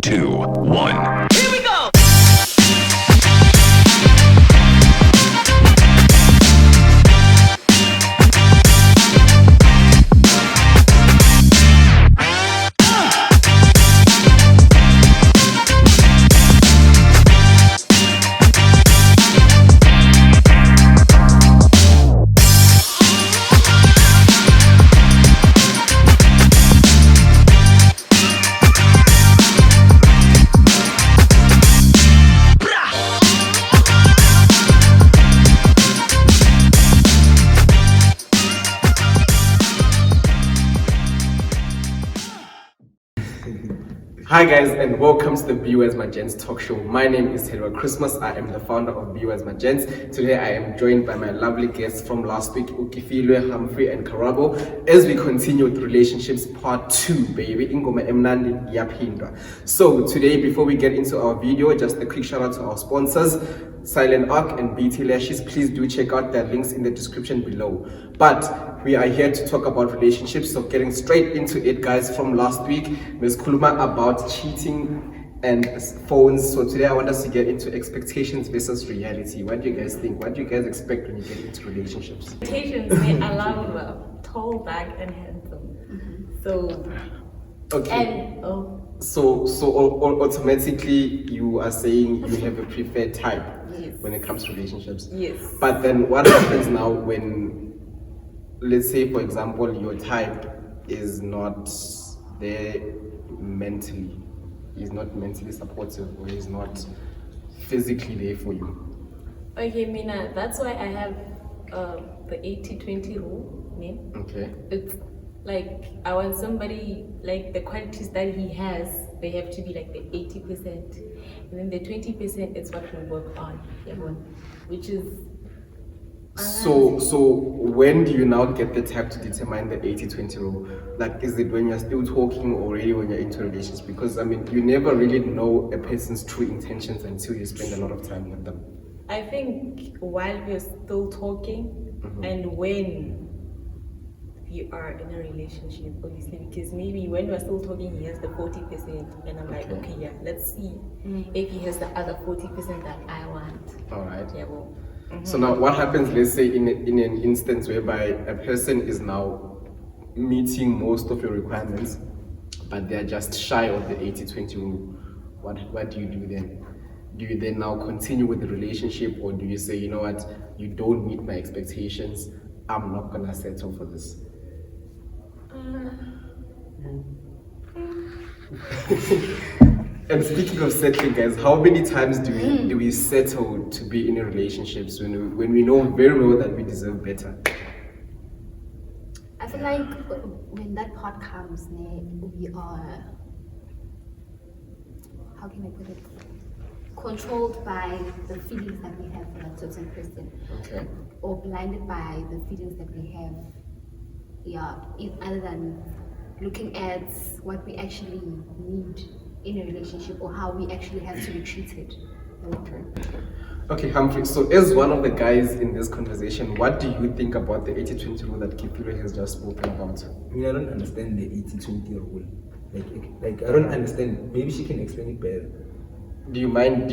2, 1. Here we go! Hi guys, and welcome to the Be As My Gents talk show. My name is Taylor Christmas. I am the founder of Be As My Gents. Today I am joined by my lovely guests from last week, Ukifilwe, Humphrey, and Karabo, as we continue with relationships part 2, baby. Ingoma emnandi yapindwa. So today, before we get into our video, just a quick shout out to our sponsors, Silent Arc and BT Lashes. Please do check out their links in the description below. But we are here to talk about relationships, so getting straight into it, guys. From last week, Ms. Kuluma about cheating and phones. So today I want us to get into expectations versus reality. What do you guys think? What do you guys expect when you get into relationships? Expectations, I love tall, dark, and handsome. So, Okay. and So automatically you are saying you have a preferred type Yes. when it comes to relationships. Yes. But then what happens now when, let's say for example, your type is not there mentally, is not mentally supportive, or is not physically there for you? okay, Mina, that's why I have the 80-20 rule. Name. Okay. It's like I want somebody like the qualities that he has. They have to be like the 80%, and then the 20% is what we work on. Which is. So when do you now get the type to determine the 80-20 rule? Like, is it when you're still talking or really when you're into relations? Because I mean, you never really know a person's true intentions until you spend a lot of time with them. I think while we're still talking and when we are in a relationship, obviously, because maybe when we're still talking, he has the 40%, and I'm like, okay, yeah, let's see if he has the other 40% that I want. All right. Yeah, well. So now what happens, let's say in an instance whereby a person is now meeting most of your requirements, but they're just shy of the 80-20 rule. What do you do then? Do you then now continue with the relationship, or do you say, you know what, you don't meet my expectations, I'm not gonna settle for this? And speaking of settling, guys, how many times do we settle to be in relationships when we know very well that we deserve better? I feel like when that part comes, we are, how can I put it, controlled by the feelings that we have for that certain person, Okay. or blinded by the feelings that we have, other than looking at what we actually need in a relationship or how we actually have to be treated. Okay, Humphrey, so as one of the guys in this conversation, what do you think about the 80-20 rule that Kipiro has just spoken about? I mean, I don't understand the 80-20 rule. Like I don't understand. Maybe she can explain it better. Do you mind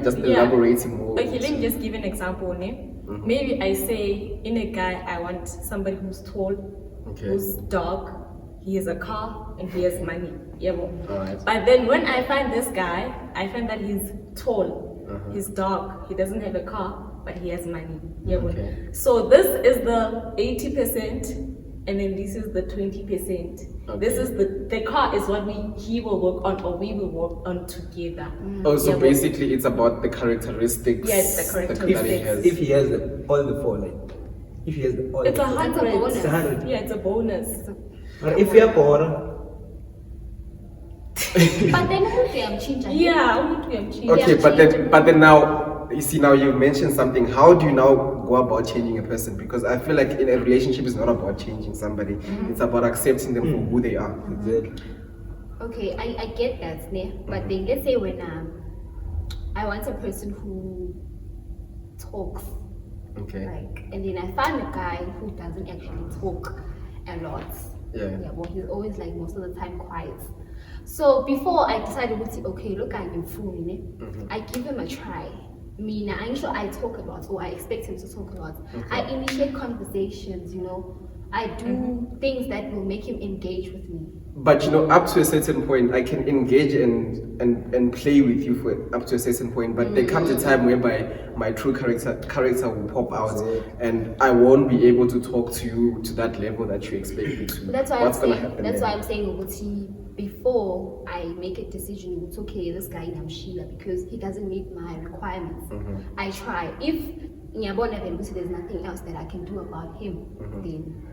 just elaborating more? Okay, let me just give an example. Maybe I say in a guy, I want somebody who's tall, who's dark, he has a car, and he has money. Yeah, well. Alright. But then when I find this guy, I find that he's tall, he's dark, he doesn't have a car, but he has money. Yeah, well. Okay. So this is the 80%, and then this is the 20%. Okay. This is the car is what he will work on, or we will work on together. Oh, so Yeah, well. basically it's about the characteristics, Yes, the characteristics. that he has. If he has all the four, like if he has all It's the 100. bonus. It's 100. Yeah, it's a bonus. But if you are poor, But then I'm changing. Yeah, I want to change. Okay, but then now, you see, now you mentioned something. How do you now go about changing a person? Because I feel like in a relationship, it's not about changing somebody. It's about accepting them for who they are. exactly. Okay, I get that, but then let's say when I want a person who talks, Okay. like, and then I find a guy who doesn't actually talk a lot. Yeah. Well, he's always like most of the time quiet. So before I decided, okay, look, I'm full, I give him a try. I'm sure I talk a lot, or I expect him to talk a lot. I initiate conversations, I do things that will make him engage with me. But up to a certain point, I can engage and play with you for up to a certain point. But there comes a time whereby my true character will pop out, and I won't be able to talk to you to that level that you expect me to. That's why What's gonna happen? That's why I'm saying, before I make a decision, it's okay, this guy I'm Sheila because he doesn't meet my requirements. I try. If there's nothing else that I can do about him, then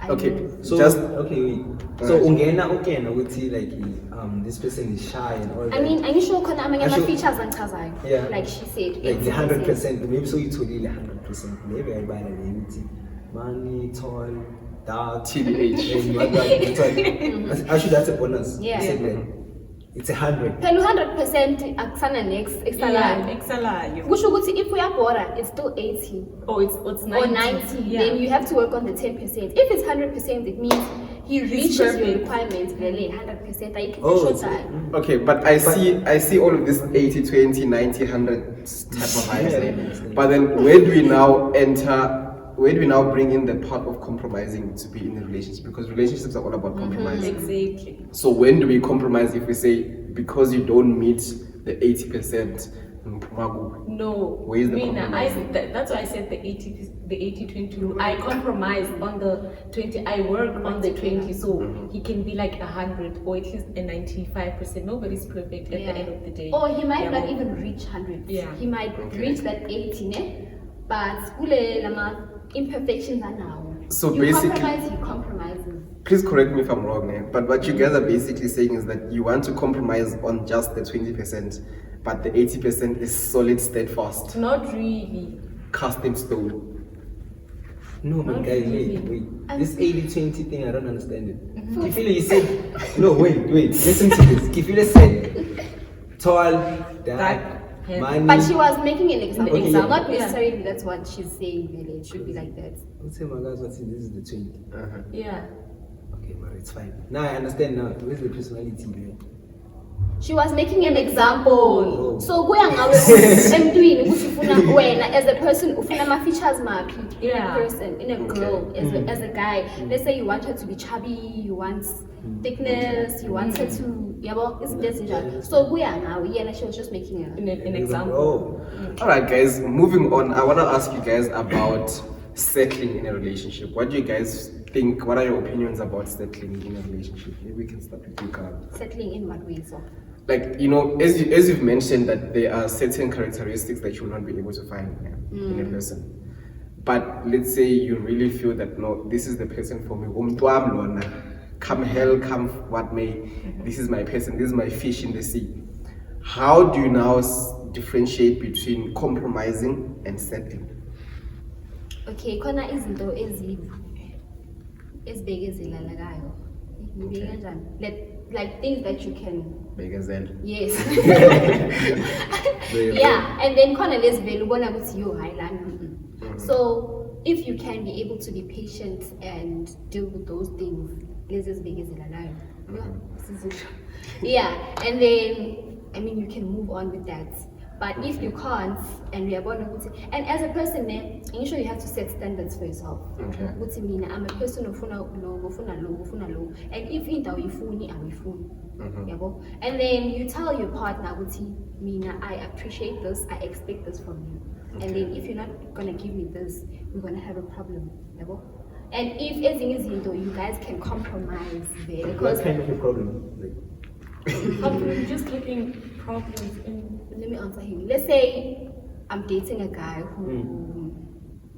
okay, so wait. So ungena ukuthi like this person is shy and all that. I'm sure Sure. features and Yeah. like she said. Like the 100%, maybe so you told you 100%. Maybe I buy the money, tall, dark, TBH. and actually that's a bonus. Yeah. You said that it's 100. 100% akusana next Exalayo. Kusho ukuthi if we are border, it's still 80 Oh, it's 90. or 90. Yeah. Then you have to work on the 10%. If it's 100%, it means he reaches your perfect. requirements. Really, 100%. I can Oh, show it's- that. Okay, but I see all of this 80, 20, 90, 100 type of vibes. Yeah. But then where do we now bring in the part of compromising to be in a relationship? Because relationships are all about compromising. Exactly. So when do we compromise if we say because you don't meet the 80%? No, Where is the Mina, compromise? that's why I said the 80-20 rule. I compromise on the 20. I work on the 20, so he can be like 100 or at least a 95%. Nobody's perfect at the end of the day. Or he might Yeah. not even reach 100. Yeah. He might reach that 80, but kule lama imperfections are now. So you basically- compromise, he compromises. Please correct me if I'm wrong, but what you guys are basically saying is that you want to compromise on just the 20%, but the 80% is solid, steadfast, Not really. cast in stone. No, but Not guys, really. wait. This 80-20 thing, I don't understand it. Kifile, you said, no, wait, listen to this. Kifile said, tall, dark, Dark, money. But she was making an example. Okay, yeah. Not necessarily that's what she's saying, really. It should be like that. Let's say, my guys, what's in this is the 20. Yeah. Okay, but it's fine. Now I understand now. Where's the personality there? She was making an example. Oh. So kuya ngawe emntwini ukuthi ufuna wena as a person ufuna ama features maphi in a Yeah. person, in a girl, as a guy. Let's say you want her to be chubby, you want thickness, you want her to yabo izinto ezinjalo. So kuya ngawe yena she was just making An example. Oh, All right, guys, moving on. I want to ask you guys about settling in a relationship. What do you guys think? What are your opinions about settling in a relationship? Maybe we can start with you, Carl. settling in what way so. Like, as you've mentioned that there are certain characteristics that you will not be able to find in a person. But let's say you really feel that no, this is the person for me. Come hell, come what may. This is my person. This is my fish in the sea. How do you now differentiate between compromising and settling? Okay, khona izinto ezibekezelelekayo. Ngibike kanjani? Like things that you can yes. Yeah, and then khona lesivele ubona ukuthi yo hayi lana. So if you can be able to be patient and deal with those things, lezi ezibekezelelayo. Yeah, and then you can move on with that. But if you can't, and we are born with it, and as a person, you sure you have to set standards for yourself. Okay. I'm a person who ufuna low, and if into uyifuni, awuyifuni. Yabo? And then you tell your partner, Mina, I appreciate this, I expect this from you. And then if you're not gonna give me this, we're gonna have a problem. Yabo? And if everything is you guys can compromise there. Because what kind of a problem? We're just looking problems in. let me answer him. Let's say I'm dating a guy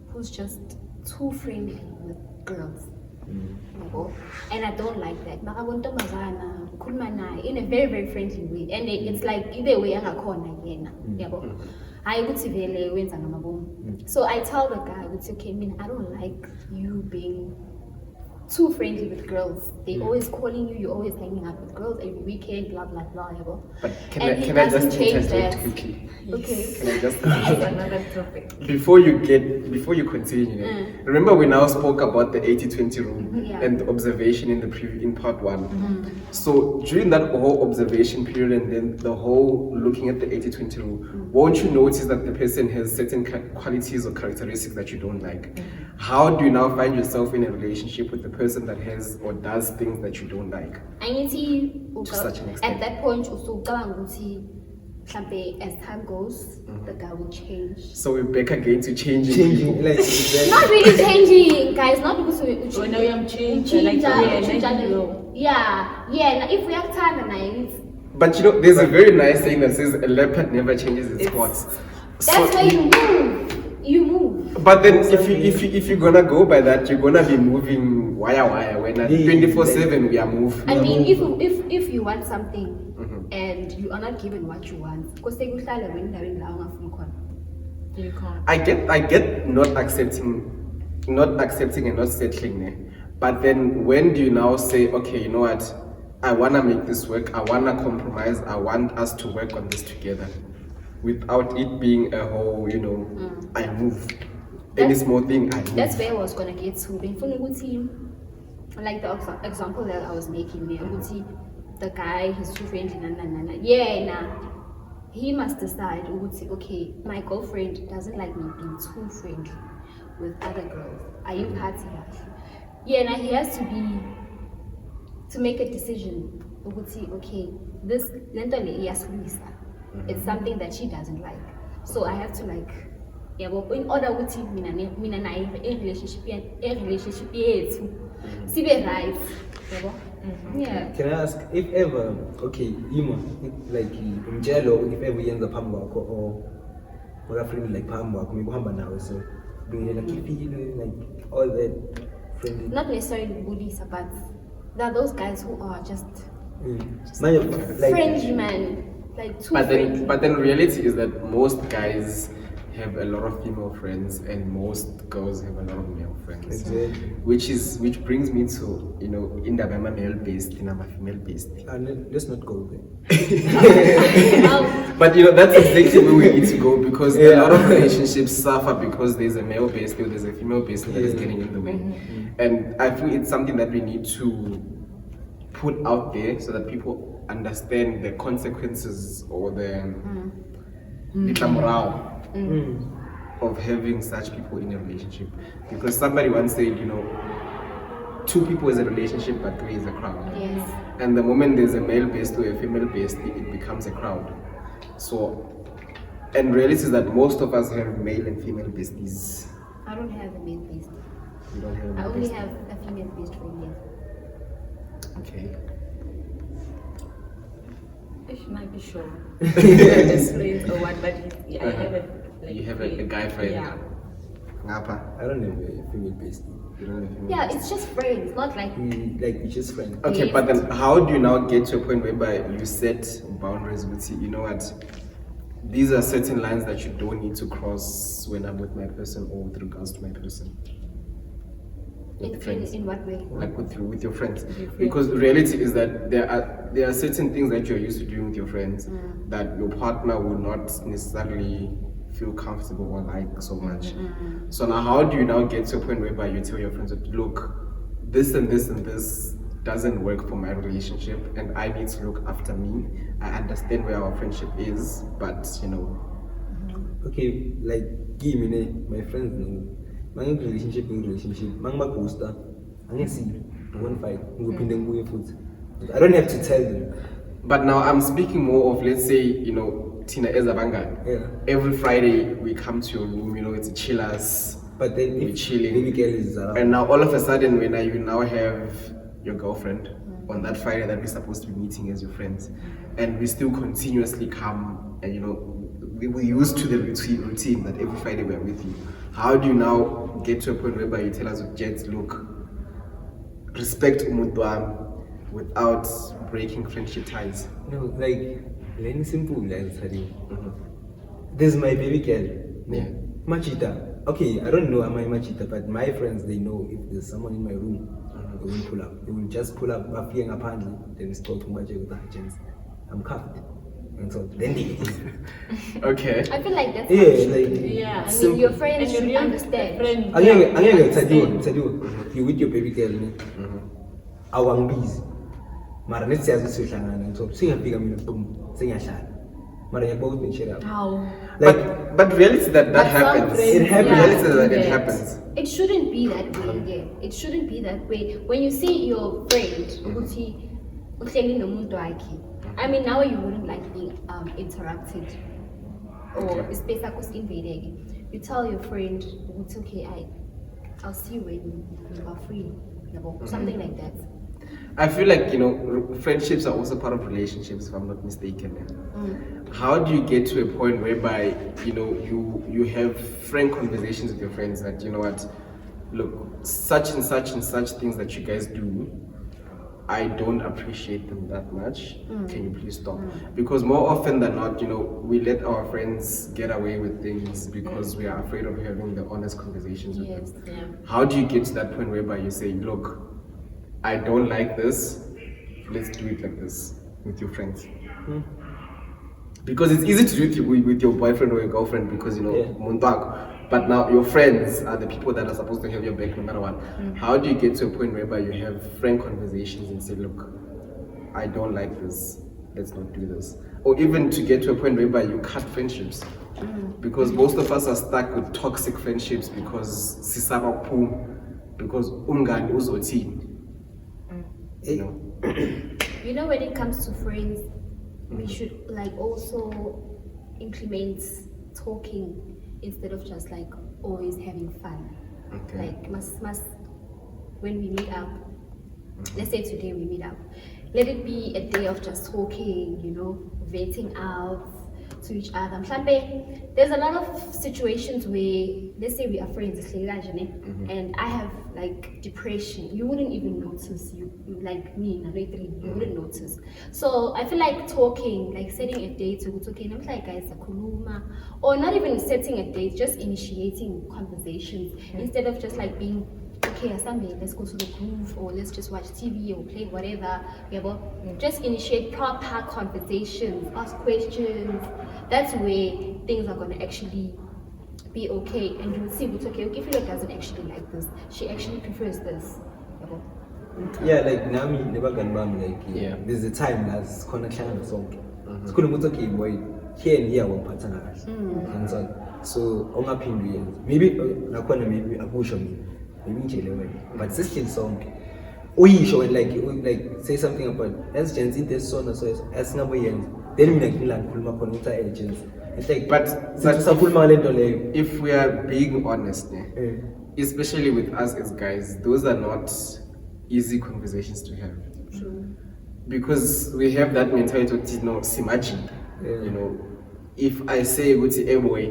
who's just too friendly with girls. And I don't like that. In a very, very friendly way. And it's like either way so I tell the guy, it's okay, I don't like you being too friendly with girls. They always calling you, you're always hanging out with girls every weekend, blah blah blah. But And he can I doesn't just change interject that. quickly? Okay. Can I just That's another topic. before you continue, remember we now spoke about the 80-20 rule Yeah. and the observation in part one. So during that whole observation period and then the whole looking at the 80-20 rule, won't you notice that the person has certain qualities or characteristics that you don't like? How do you now find yourself in a relationship with the person that has or does things that you don't like? I need to such an extent. at that point also as time goes, the guy will change. So we're back again to changing Changing, people. like, Not really changing, guys. Not because we now I'm changing, like, yeah. Now if we have time and I But you know, there's a very nice saying that says a leopard never changes its spots. that's where you move. You move. But then if you're gonna go by that, you're gonna be moving wire when at 24/7 we are moving. I mean, if you want something and you are not given what you want, because they will start when they're in You can't. I get not accepting and not settling there. But then when do you now say, okay, you know what, I wanna make this work, I wanna compromise, I want us to work on this together, without it being a whole, I move. Any small thing I move. That's where I was gonna get to. Like the example that I was making there, the guy, he's too friendly, he must decide, okay, my girlfriend doesn't like me being too friendly with other girls. Are you party? Yeah, he has to make a decision. Okay, this it's something that she doesn't like. So I have to in order to a relationship sibe right. Yeah. Can I ask if ever, okay, like if ever ends up phambi or friend like phambi kwakho mekuhamba nawe so like all that friendly. Not necessarily bullies, but there are those guys who are just friendly, man. Like too friendly. But then reality is that most guys have a lot of female friends and most girls have a lot of male friends. Exactly. Which brings me to, in the male based, in a female based. Let's not go there. But that's exactly where we need to go, because a lot of relationships suffer because there's a male based or there's a female based that is getting in the way. And I feel it's something that we need to put out there so that people understand the consequences or the morale of having such people in a relationship. Because somebody once said, two people is a relationship but three is a crowd. Yes. And the moment there's a male based or a female based, it becomes a crowd. So, and reality is that most of us have male and female besties. I don't have a male based. You don't have a I male only bestie? have a female based friend, yes. Okay. I should not be sure. Just friends or what, but I have a You have a guy friend. Yeah. Ngapa? I don't have a female bestie. You don't have a female Yeah, bestie? it's just friends, not like We're just friends. Okay, Yes. but then how do you now get to a point whereby you set boundaries with, you know what, these are certain lines that you don't need to cross when I'm with my person or with regards to my person? With friends. in what way? Like with your friends. Because the reality is that there are certain things that you're used to doing with your friends that your partner will not necessarily feel comfortable or like so much. So now how do you now get to a point whereby you tell your friends that, look, this and this and this doesn't work for my relationship and I need to look after me. I understand where our friendship is, but Okay, like give me my friends know. My relationship, Mangma poster, I'm gonna see one fight, I don't have to tell them. But now I'm speaking more of, let's say, Tina Ezabanga. Yeah. Every Friday we come to your room, it's a chillers. But then We're if chilling. baby girl is around, And now all of a sudden when you now have your girlfriend on that Friday that we're supposed to be meeting as your friends, and we still continuously come and we're used to the routine that every Friday we're with you. How do you now get to a point whereby you tell us with Jets, look, respect umuntu wami without breaking friendship ties? like learning simple like this is my baby girl. Yeah. Machita. Okay, I don't know am I Machita, but my friends they know if there's someone in my room, they won't pull up. They will just pull up, appear apparently, then it's told to my gents. I'm covered. And so then they Okay. I feel like that's yeah, how it should like be. Yeah, I mean, simple. your friends And should your real understand. friend. I'm gonna tell understand. you, you with your baby girl, I want busy. Mara let's say as you and so singafika mina boom singahlala. Mara ngiyakubona ukuthi share up. How? Like But reality that But some happens. friends, It happens. Reality do that it that. happens. it shouldn't be that way. Yeah, it shouldn't be that way. When you see your friend, ukuthi uhleli nomuntu wakhe, I mean, now you wouldn't like being interrupted or space akho invaded. You tell your friend, it's okay, I'll see you when you are free, something like that. I feel like, you know, friendships are also part of relationships, if I'm not mistaken. How do you get to a point whereby, you know, you have frank conversations with your friends that, you know what, look, such and such and such things that you guys do, I don't appreciate them that much. Can you please stop? Because more often than not, you know, we let our friends get away with things because we are afraid of having the honest conversations with them. Yeah. How do you get to that point whereby you say, look, I don't like this, let's do it like this with your friends? Because it's easy to do it with your boyfriend or your girlfriend because, you know, Yeah. but now your friends are the people that are supposed to have your back no matter what. How do you get to a point whereby you have frank conversations and say, look, I don't like this, let's not do this? Or even to get to a point whereby you cut friendships. Because most of us are stuck with toxic friendships because sisaba pum, because umngani uzothini. You know? You know, when it comes to friends, we should like also implement talking instead of just like always having fun. Okay. Like must when we meet up, let's say today we meet up, let it be a day of just talking, you know, venting out to each other. Mhlambe, there's a lot of situations where, let's say we are friends, and I have like depression. You wouldn't even notice. You like me, you wouldn't notice. So I feel like talking, like setting a date to okay, I'm like guys, or not even setting a date, just initiating conversations instead of just like being okay, Asambe, let's go to the groove, or let's just watch TV or play whatever. Just initiate proper conversations, ask questions. That's where things are gonna actually be okay, and you'll see what's okay. Ukifilo doesn't actually like this. She actually prefers this. yeah, like Nami never can bam like Yeah. there's a time that's connection with song. It's cool okay boy. Here and here one pattern and so ongaphindwe yenze. Maybe nakhona maybe akusho mina. Maybe ngitshele wena. But sistill song. Uyisho when like say something about as gens into sona so as ngaboyenza. Then mina ngila ngikhuluma khona ukuthi agents. It's like But sakhuluma lento leyo. if we are being honest, especially with us as guys, those are not easy conversations to have. True. Because we have that mentality of, you know, imagine, you know, if I say, hey boy,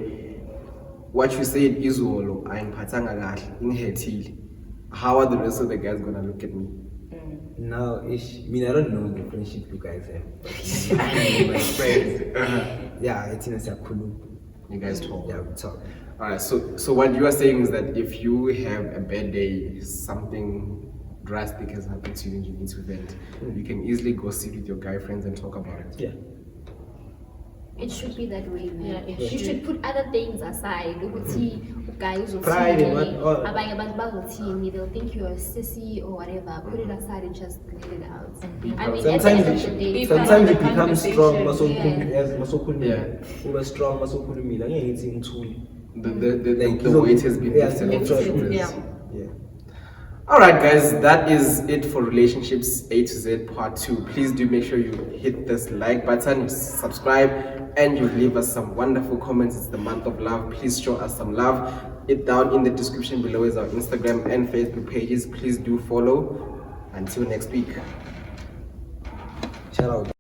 what you said is all, I'm patanga, how are the rest of the guys gonna look at me? Now, I mean, I don't know the friendship you guys have. I know my friends. Yeah, it's in a circle. You guys talk. Yeah, we talk. Alright, so what you are saying is that if you have a bad day, something drastic has happened to you and you need to vent, you can easily go sit with your guy friends and talk about it. Yeah. It should be that way, man. Yeah, it You should. should put other things aside. Pride and what- all- They'll think you're a sissy or whatever. Put it aside and just let it out. I mean, Sometimes at the end of the day, sometimes you part of the become strong. conversation. Yeah. Over strong, masokhulumile. Angeke ngithi ngithule. The weight has been lifted off your shoulders. Yeah. Yeah. Alright guys, that is it for Relationships A to Z Part 2. Please do make sure you hit this like button, subscribe, and you leave us some wonderful comments. It's the month of love. Please show us some love. It down in the description below is our Instagram and Facebook pages. Please do follow. Until next week. Shout out.